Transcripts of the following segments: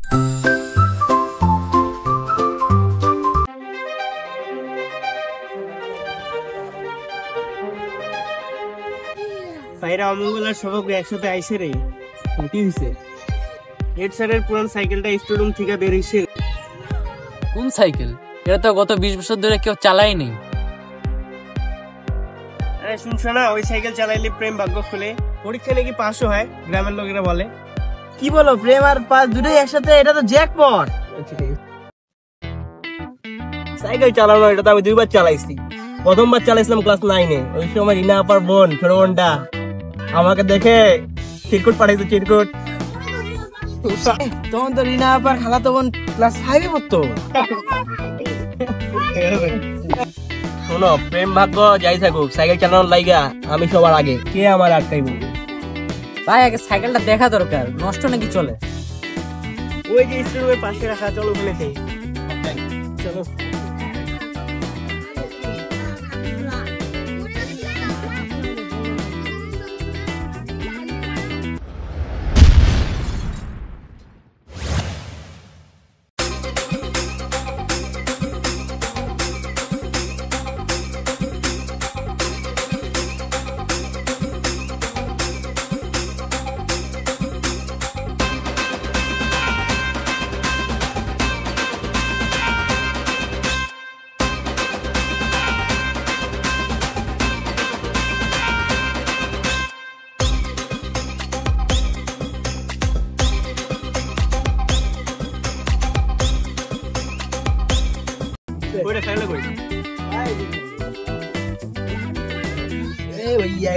ভাইরা অমঙ্গলার সবক একসাথে আইসে রে, কি হইছে? হেড স্যারের পুরান সাইকেলটা স্টোরুম থেকে বের হইছে। কোন সাইকেল? এটা তো গত 20 বছর ধরে কেউ চালায়নি। আরে শুনছো না, ওই সাইকেল চালাইলে প্রেম ভাগ্য খুলে, পরীক্ষা নাকি পাসও হয়, গ্রামের লোকেরা বলে। কি বলো, প্রেম আর পাস দুটোই একসাথে? এটা তো জ্যাকপট। সাইকেল চালানো এটা তো আমি 2 বার চালাইছি। প্রথমবার চালাইছিলাম ক্লাস 9-এ। ওই সময় রিনা আপার বোন, ছোট বোনটা আমাকে দেখে চিরকুট পাঠাইছে, চিরকুট। তখন তো রিনা আপার খালাতো বোন ক্লাস 5-এ পড়তো। শোনো, প্রেম ভাগ্য যাই থাকুক, সাইকেল চালানোর লাইগা আমি সবার আগে, কে আমার আটকাইব? ভাই আগে সাইকেলটা দেখা দরকার, নষ্ট নাকি চলে। ওই যে স্টোরুমের পাশে রাখা, চলো ওখানে যাই। চলো।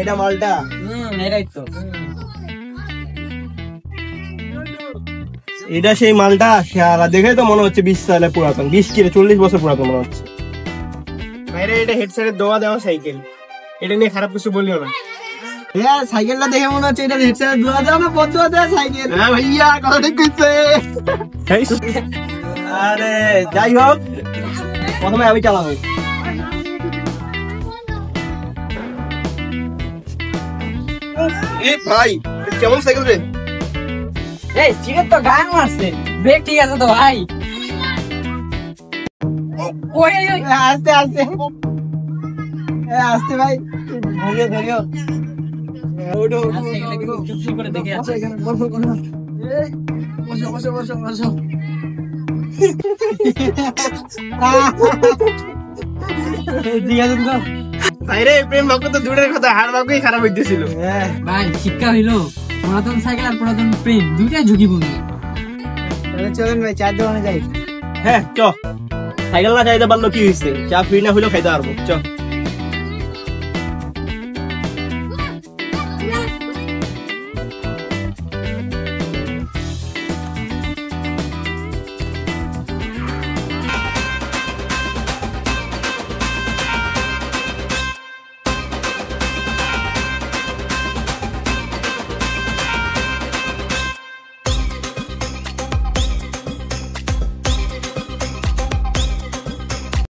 এটা মালটা এটাই তো। এটা সেই মালটা, দেখে তো মনে হচ্ছে 20 সালে পুরাতন, 20 কি 40 বছর পুরাতন মনে হচ্ছে। ভাইরে এটা হেড স্যারের দোয়া দেওয়া সাইকেল, এটা নিয়ে খারাপ কিছু বলিও না। হ্যাঁ, সাইকেলটা দেখে মনে হচ্ছে এটা হেড স্যারের দোয়া দেওয়া না, পথ দেওয়া সাইকেল। হ্যাঁ ভাইয়া, কথা ঠিক কইছে। আরে যাই হোক, প্রথমে আমি চালাবো। ভাই কেমন সাইকেল রে? এই সিগারেট তো গায়ে মারছে, ব্রেক ঠিক আছে তো ভাই? ওই আস্তে আস্তে আস্তে ভাই, ধরিও ধরিও। ওঠো চুপচুপ করে দেখে আছে। বসো বসো বসো বসো। ঠিক আছে তো ভাইরে, প্রেম ভাগ্য তো দূরের কথা, হার ভাগ্যই খারাপ হইতেছিল। ভাই শিক্ষা হইলো, পুরাতন সাইকেল আর পুরাতন প্রেম দুইটাই ঝুঁকিপূর্ণ। তাহলে চলেন ভাই, চার দোকানে যাই। হ্যাঁ চ, সাইকেল না চাইতে পারলো কি হয়েছে, চা ফ্রি না হইলেও খাইতে পারবো, চ।